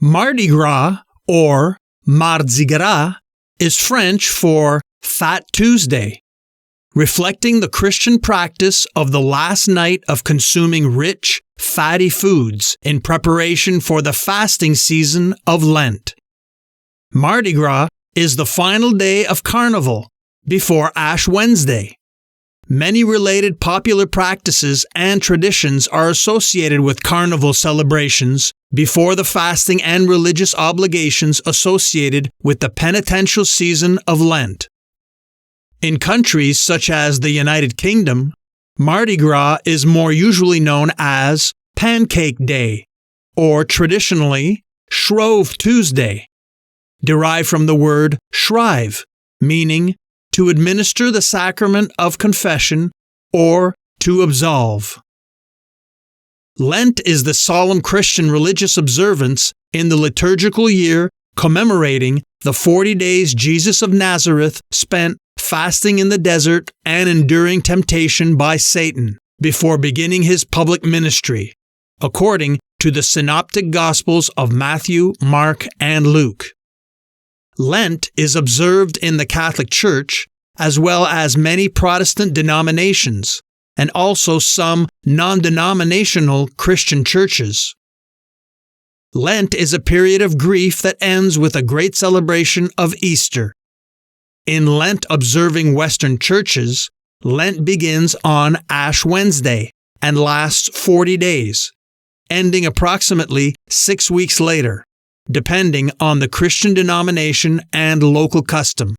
Mardi Gras, or Mardi Gras, is French for Fat Tuesday, reflecting the Christian practice of the last night of consuming rich, fatty foods in preparation for the fasting season of Lent. Mardi Gras is the final day of Carnival before Ash Wednesday. Many related popular practices and traditions are associated with Carnival celebrations before the fasting and religious obligations associated with the penitential season of Lent. In countries such as the United Kingdom, Mardi Gras is more usually known as Pancake Day, or traditionally Shrove Tuesday, derived from the word shrive, meaning to administer the sacrament of confession or to absolve. Lent is the solemn Christian religious observance in the liturgical year commemorating the 40 days Jesus of Nazareth spent fasting in the desert and enduring temptation by Satan before beginning his public ministry, according to the synoptic Gospels of Matthew, Mark, and Luke. Lent is observed in the Catholic Church as well as many Protestant denominations and also some non-denominational Christian churches. Lent is a period of grief that ends with a great celebration of Easter. In Lent-observing Western churches, Lent begins on Ash Wednesday and lasts 40 days, ending approximately 6 weeks later, depending on the Christian denomination and local custom.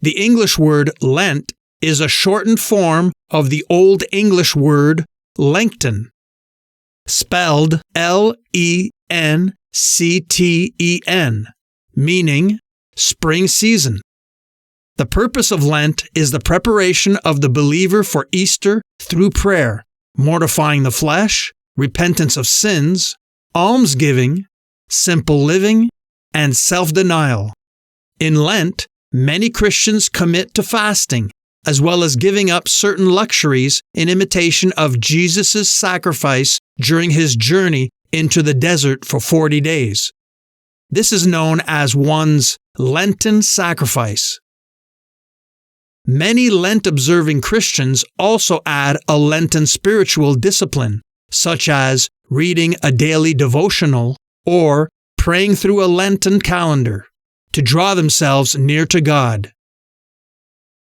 The English word Lent is a shortened form of the Old English word Lengten, spelled Lencten, meaning spring season. The purpose of Lent is the preparation of the believer for Easter through prayer, mortifying the flesh, repentance of sins, almsgiving, simple living, and self-denial. In Lent, many Christians commit to fasting, as well as giving up certain luxuries in imitation of Jesus' sacrifice during his journey into the desert for 40 days. This is known as one's Lenten sacrifice. Many Lent-observing Christians also add a Lenten spiritual discipline, such as reading a daily devotional or praying through a Lenten calendar, to draw themselves near to God.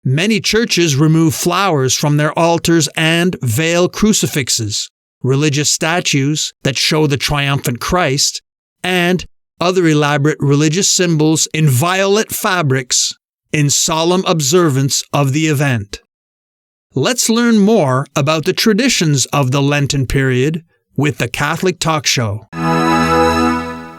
Many churches remove flowers from their altars and veil crucifixes, religious statues that show the triumphant Christ, and other elaborate religious symbols in violet fabrics in solemn observance of the event. Let's learn more about the traditions of the Lenten period with the Catholic Talk Show.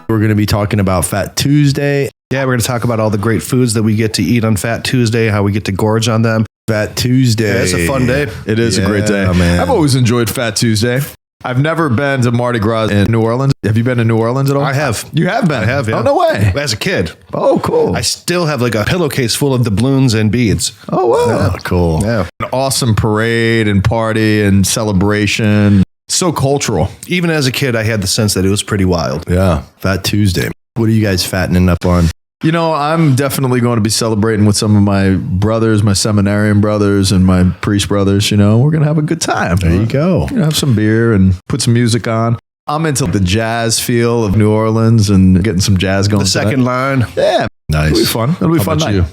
We're going to be talking about Fat Tuesday. Yeah, we're going to talk about all the great foods that we get to eat on Fat Tuesday, how we get to gorge on them. Fat Tuesday. Yeah, it's a fun day. It is a great day. Man. I've always enjoyed Fat Tuesday. I've never been to Mardi Gras in New Orleans. Have you been to New Orleans at all? I have. You have been? I have, yeah. Oh, no way. As a kid. Oh, cool. I still have like a pillowcase full of doubloons and beads. Oh, wow. Yeah. Cool. Yeah. An awesome parade and party and celebration. So cultural. Even as a kid, I had the sense that it was pretty wild. Yeah. Fat Tuesday. What are you guys fattening up on? You know, I'm definitely going to be celebrating with some of my brothers, my seminarian brothers and my priest brothers. You know, we're going to have a good time. There you go. Have some beer and put some music on. I'm into the jazz feel of New Orleans and getting some jazz going. The second line. Yeah. Nice. It'll be fun. It'll be How fun about night. you?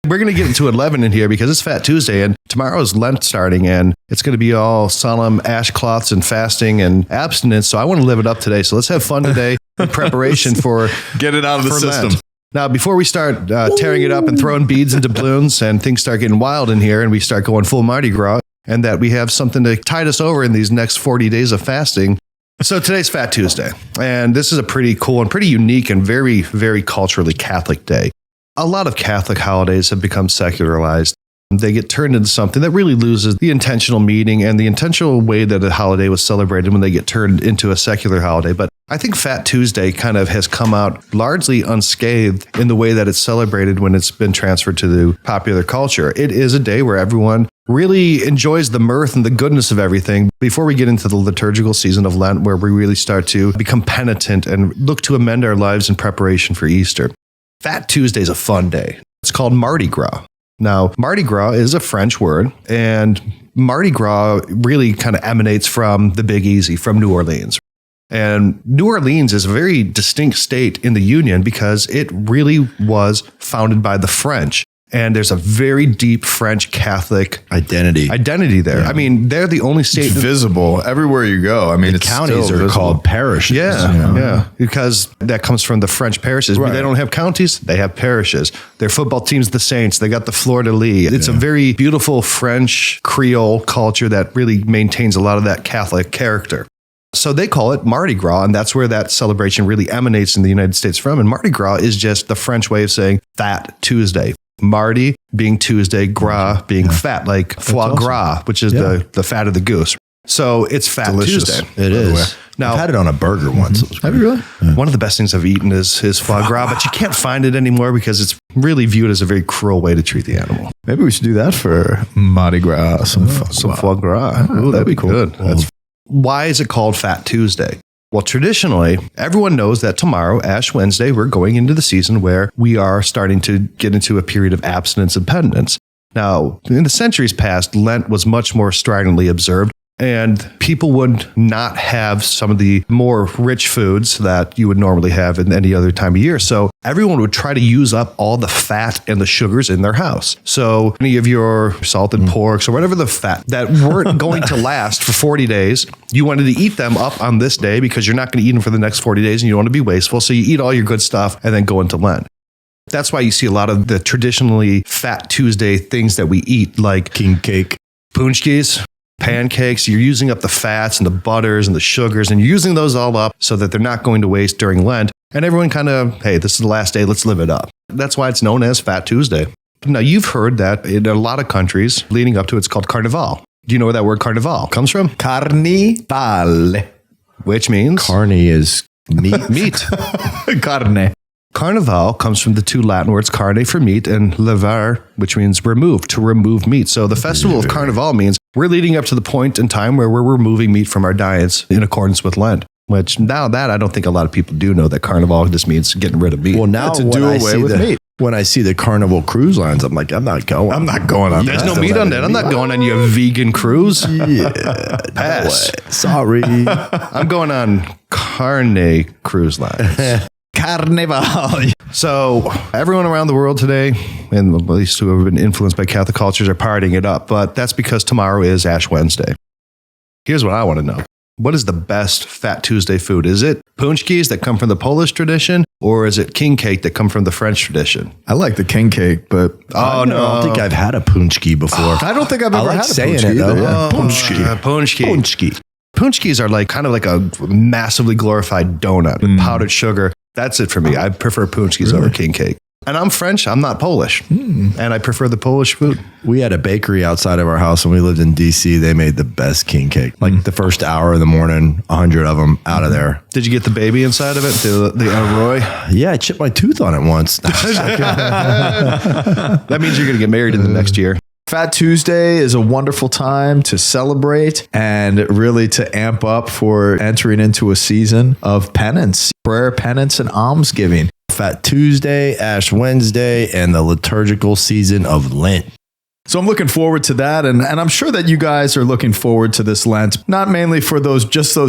We're going to get into 11 in here because it's Fat Tuesday and tomorrow's Lent starting and it's going to be all solemn ashcloths and fasting and abstinence. So I want to live it up today. So let's have fun today in preparation for Get it out of the system. Lent. Now, before we start tearing it up and throwing beads and doubloons and things start getting wild in here and we start going full Mardi Gras and that we have something to tide us over in these next 40 days of fasting. So today's Fat Tuesday, and this is a pretty cool and pretty unique and very, very culturally Catholic day. A lot of Catholic holidays have become secularized. They get turned into something that really loses the intentional meaning and the intentional way that a holiday was celebrated when they get turned into a secular holiday. But I think Fat Tuesday kind of has come out largely unscathed in the way that it's celebrated when it's been transferred to the popular culture. It is a day where everyone really enjoys the mirth and the goodness of everything before we get into the liturgical season of Lent, where we really start to become penitent and look to amend our lives in preparation for Easter. Fat Tuesday is a fun day. It's called Mardi Gras. Now, Mardi Gras is a French word, and Mardi Gras really kind of emanates from the Big Easy, from New Orleans. And New Orleans is a very distinct state in the Union because it really was founded by the French. And there's a very deep French Catholic identity there. Yeah. I mean, they're the only state. It's visible everywhere you go. I mean, the counties are called parishes. Yeah, because that comes from the French parishes. Right. They don't have counties, they have parishes. Their football team's the Saints. They got the Fleur-de-Lis. It's a very beautiful French Creole culture that really maintains a lot of that Catholic character. So they call it Mardi Gras, and that's where that celebration really emanates in the United States from. And Mardi Gras is just the French way of saying Fat Tuesday. Mardi being Tuesday, gras being fat, like foie gras, which is the fat of the goose. So it's Fat Tuesday. It is. Now, I've had it on a burger once. Have you really? Yeah. One of the best things I've eaten is foie gras, but you can't find it anymore because it's really viewed as a very cruel way to treat the animal. Maybe we should do that for Mardi Gras. Some foie gras. Ooh, that'd be cool. Good. Why is it called Fat Tuesday? Well, traditionally, everyone knows that tomorrow, Ash Wednesday, we're going into the season where we are starting to get into a period of abstinence and penitence. Now, in the centuries past, Lent was much more stridently observed, and people would not have some of the more rich foods that you would normally have in any other time of year. So everyone would try to use up all the fat and the sugars in their house. So any of your salted porks or whatever the fat that weren't going to last for 40 days, you wanted to eat them up on this day because you're not going to eat them for the next 40 days and you don't want to be wasteful. So you eat all your good stuff and then go into Lent. That's why you see a lot of the traditionally Fat Tuesday things that we eat, like king cake, punchkis, pancakes. You're using up the fats and the butters and the sugars, and you're using those all up so that they're not going to waste during Lent. And everyone kind of, hey, this is the last day, let's live it up. That's why it's known as Fat Tuesday. Now, you've heard that in a lot of countries leading up to it's called Carnival. Do you know where that word Carnival comes from? Carnival. Which means? Carne is meat. Meat. Carne. Carnival comes from the two Latin words carne for meat and levar, which means remove, to remove meat. So the festival of Carnival means we're leading up to the point in time where we're removing meat from our diets in accordance with Lent. Which now that I don't think a lot of people do know that Carnival just means getting rid of meat. Well, now to do away with meat. When I see the Carnival cruise lines, I'm like, I'm not going on. There's no meat on that. I'm not going on your vegan cruise. Yeah. Pass. No, sorry. I'm going on carne cruise lines. Carnival. So everyone around the world today, and at least who have been influenced by Catholic cultures, are partying it up. But that's because tomorrow is Ash Wednesday. Here's what I want to know. What is the best Fat Tuesday food? Is it punchkis that come from the Polish tradition, or is it king cake that come from the French tradition? I like the king cake, but I don't think I've had a punchki before. I don't think I've ever had a saying punchki it though. either. Yeah. Punchki. Punchkis are like kind of like a massively glorified donut with powdered sugar. That's it for me. I prefer punchkis over king cake. And I'm French. I'm not Polish. And I prefer the Polish food. We had a bakery outside of our house when we lived in D.C. They made the best king cake. Like the first hour of the morning, 100 of them out of there. Did you get the baby inside of it? The Roy? Yeah, I chipped my tooth on it once. That means you're going to get married in the next year. Fat Tuesday is a wonderful time to celebrate and really to amp up for entering into a season of penance, prayer, penance, and almsgiving. Fat Tuesday, Ash Wednesday, and the liturgical season of Lent. So I'm looking forward to that. And I'm sure that you guys are looking forward to this Lent, not mainly for those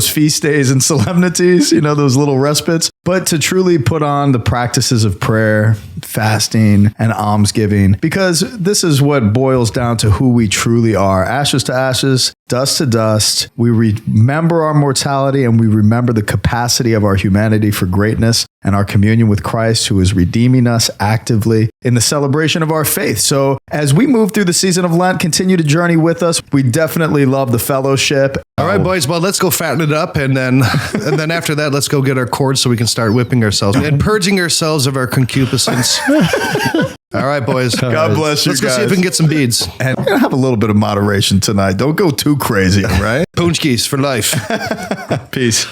feast days and solemnities, those little respites, but to truly put on the practices of prayer, fasting, and almsgiving, because this is what boils down to who we truly are. Ashes to ashes, dust to dust. We remember our mortality and we remember the capacity of our humanity for greatness and our communion with Christ, who is redeeming us actively in the celebration of our faith. So as we move through the season of Lent, continue to journey with us. We definitely love the fellowship. All right, boys. Well, let's go fatten it up. And then after that, let's go get our cords so we can start whipping ourselves and purging ourselves of our concupiscence. All right, boys. God bless you. Let's go see if we can get some beads. And we're going to have a little bit of moderation tonight. Don't go too crazy, all right? Punchkis for life. Peace.